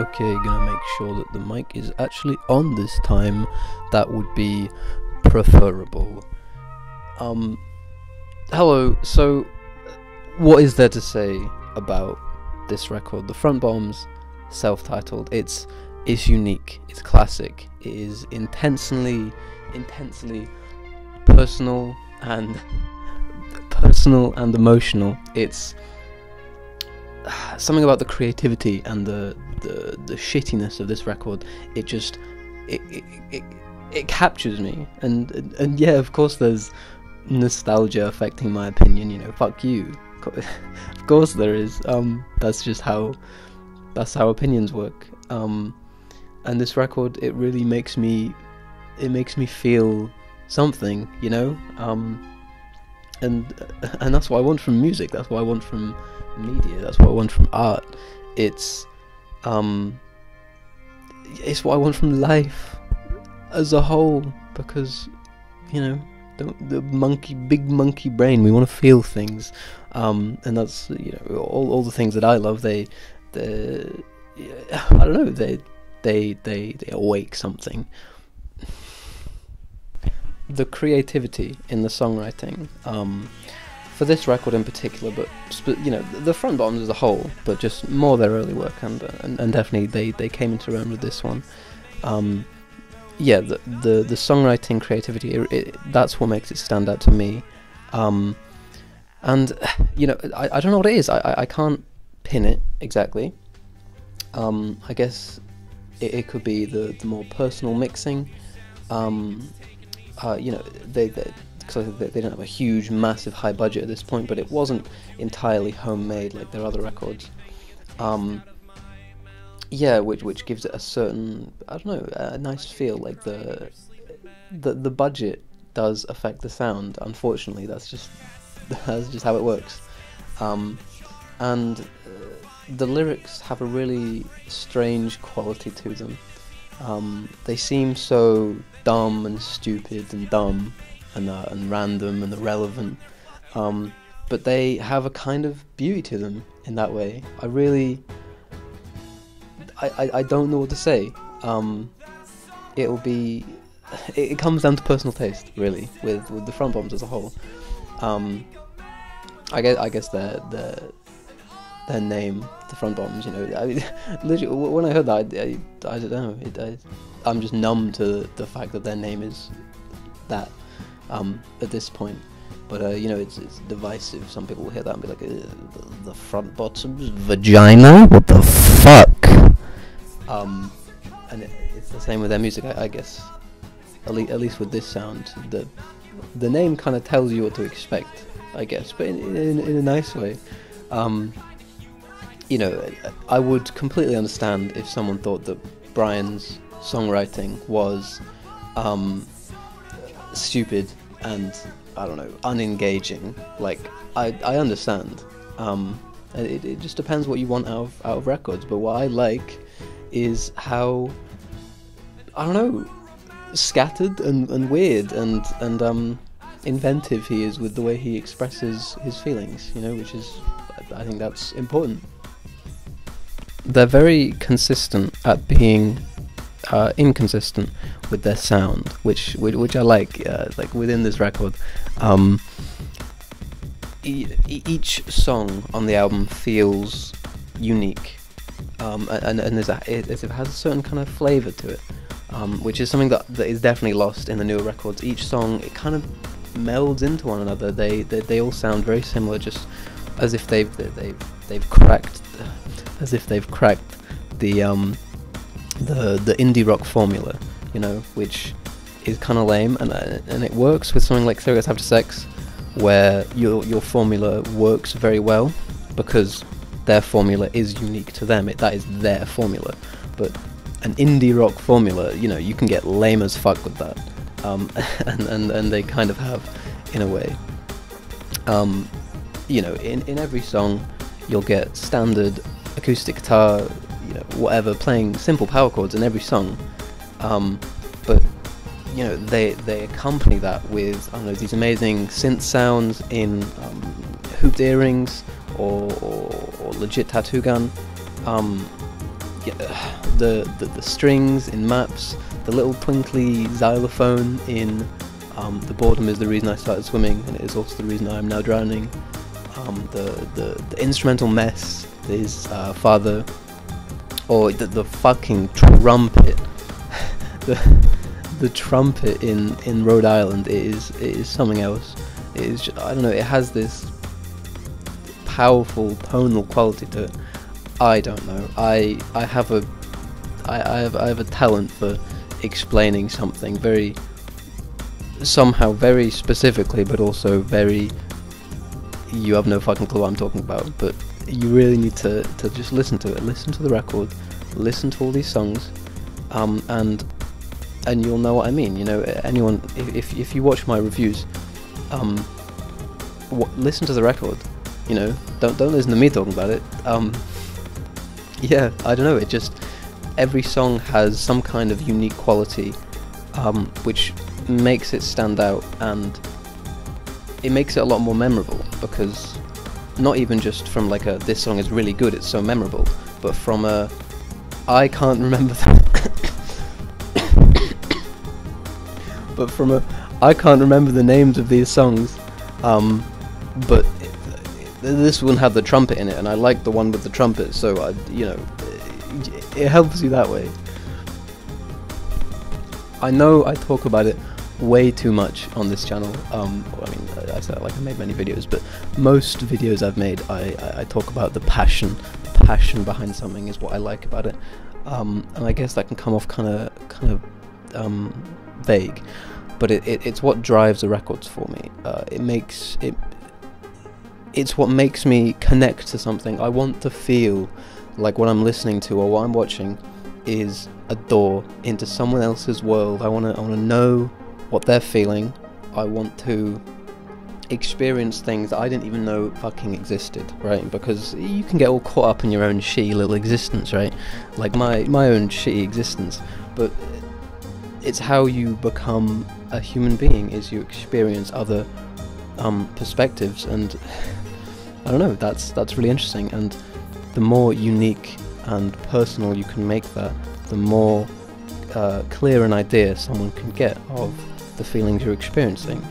Okay, gonna make sure that the mic is actually on this time. That would be preferable. Hello, so what is there to say about this record? The Front Bombs, self-titled, it's unique, it's classic, it is intensely personal and emotional. It's something about the creativity and the shittiness of this record. It captures me, and yeah, of course there's nostalgia affecting my opinion, you know, fuck you. Of course there is. That's how opinions work. And this record, it really makes me feel something, you know. And that's what I want from music. That's what I want from media. That's what I want from art. It's what I want from life as a whole, because, you know, the big monkey brain, we want to feel things, and that's, you know, all the things that I love. I don't know, they awake something. The creativity in the songwriting, for this record in particular, but you know, the Front Bombs as a whole, but just more their early work, and definitely they came into their own with this one. Yeah, the songwriting creativity, that's what makes it stand out to me. And you know, I don't know what it is. I can't pin it exactly. I guess it could be the more personal mixing. You know, they don't have a huge, massive, high budget at this point, but it wasn't entirely homemade like their other records. Yeah, which gives it a certain, I don't know, a nice feel. Like the budget does affect the sound. Unfortunately, that's just how it works. And the lyrics have a really strange quality to them. They seem so dumb and stupid and dumb and random and irrelevant, but they have a kind of beauty to them in that way. I don't know what to say. It comes down to personal taste, really, with the Front Bombs as a whole. I guess their name, the Front Bombs, you know, literally when I heard that, I don't know, I'm just numb to the fact that their name is that at this point. But you know, it's divisive. Some people will hear that and be like, the Front Bottom's vagina? What the fuck? And it's the same with their music, I guess. At least with this sound, the name kind of tells you what to expect, I guess, but in a nice way. You know, I would completely understand if someone thought that Brian's songwriting was stupid and, I don't know, unengaging. Like, I understand. It just depends what you want out of records. But what I like is how, I don't know, scattered and weird and inventive he is with the way he expresses his feelings, you know, which is, I think that's important. They're very consistent at being inconsistent with their sound, which I like within this record. Each song on the album feels unique, and as if it has a certain kind of flavour to it, which is something that is definitely lost in the newer records. Each song, it kind of melds into one another. They all sound very similar, just as if they've cracked the indie rock formula, you know, which is kind of lame, and it works with something like Cigarettes After Sex, where your formula works very well because their formula is unique to them. That is their formula. But an indie rock formula, you know, you can get lame as fuck with that, and they kind of have, in a way. You know, in every song you'll get standard acoustic guitar, you know, whatever, playing simple power chords in every song, but you know, they accompany that with, I don't know, these amazing synth sounds in hooped earrings or legit tattoo gun. the strings in Maps, the little twinkly xylophone in The Boredom is the reason I started swimming, and it is also the reason I am now drowning. The instrumental mess is Father, or the fucking trumpet. the trumpet in Rhode Island is something else. It is just, I don't know, it has this powerful tonal quality to it. I don't know. I have a talent for explaining something somehow very specifically, but also very, you have no fucking clue what I'm talking about. But you really need to just listen to it. Listen to the record. Listen to all these songs, and you'll know what I mean. You know, anyone, if you watch my reviews, listen to the record. You know, don't listen to me talking about it. Yeah, I don't know. It just, every song has some kind of unique quality, which makes it stand out, and it makes it a lot more memorable, because not even just from like a, this song is really good, it's so memorable, but from a, I can't remember but from a, I can't remember the names of these songs, but this one had the trumpet in it, and I like the one with the trumpet, so you know, it helps you that way. I know I talk about it way too much on this channel. I mean, I said like I made many videos, but most videos I've made, I talk about the passion behind something is what I like about it, and I guess that can come off kind of vague, but it's what drives the records for me. It's what makes me connect to something. I want to feel like what I'm listening to or what I'm watching is a door into someone else's world. I want to know what they're feeling. I want to experience things that I didn't even know fucking existed, right? Because you can get all caught up in your own shitty little existence, right? Like my own shitty existence. But it's how you become a human being, is you experience other perspectives, and I don't know, that's really interesting. And the more unique and personal you can make that, the more clear an idea someone can get of the feelings you're experiencing.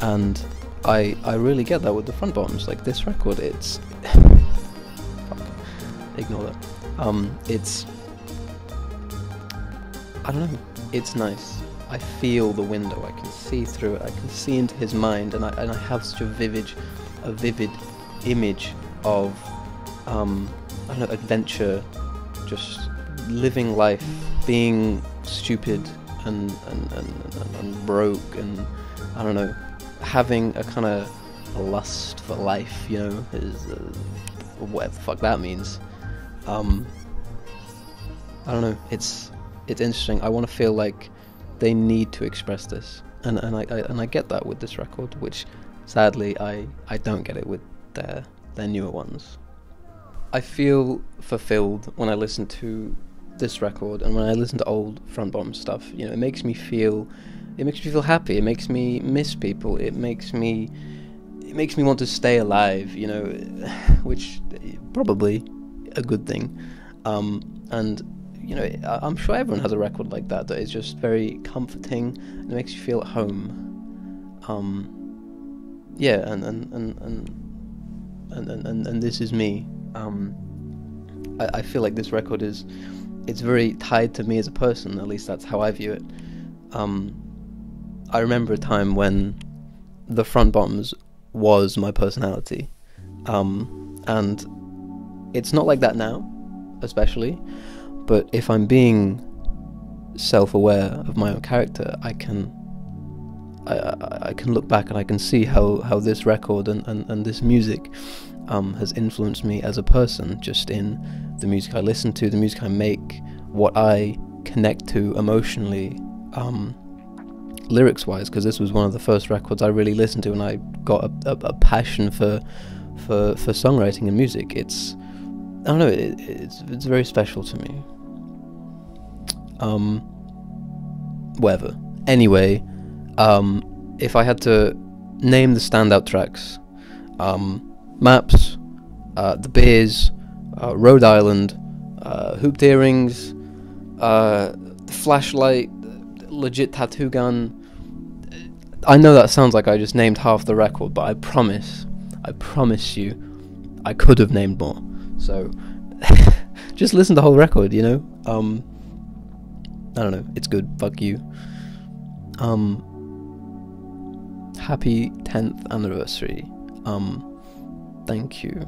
And I really get that with the front bottoms. Like this record, it's fuck, ignore that. It's, I don't know, it's nice. I feel the window, I can see through it, I can see into his mind, and I have such a vivid image of I don't know, adventure, just living life, being stupid and broke, and I don't know, having a kind of a lust for life, you know, is whatever the fuck that means. I don't know, it's interesting. I want to feel like they need to express this, and I get that with this record, which sadly I don't get it with their newer ones. I feel fulfilled when I listen to this record, and when I listen to old front bottom stuff. You know, it makes me feel happy. It makes me miss people. It makes me want to stay alive. You know, which probably a good thing. And you know, I'm sure everyone has a record like that is just very comforting and it makes you feel at home. Yeah, and this is me. I feel like this record it's very tied to me as a person, at least that's how I view it. I remember a time when the front bottoms was my personality, and it's not like that now, especially, but if I'm being self-aware of my own character, I can look back and I can see how this record and this music has influenced me as a person, just in the music I listen to, the music I make, what I connect to emotionally, lyrics-wise, because this was one of the first records I really listened to, and I got a passion for songwriting and music. It's, I don't know, it's very special to me. Whatever. Anyway, if I had to name the standout tracks, Maps, The Beers, Rhode Island, hooped earrings, flashlight, legit tattoo gun. I know that sounds like I just named half the record, but I promise you, I could have named more. So, just listen to the whole record, you know? I don't know, it's good, fuck you. Happy 10th anniversary. Thank you.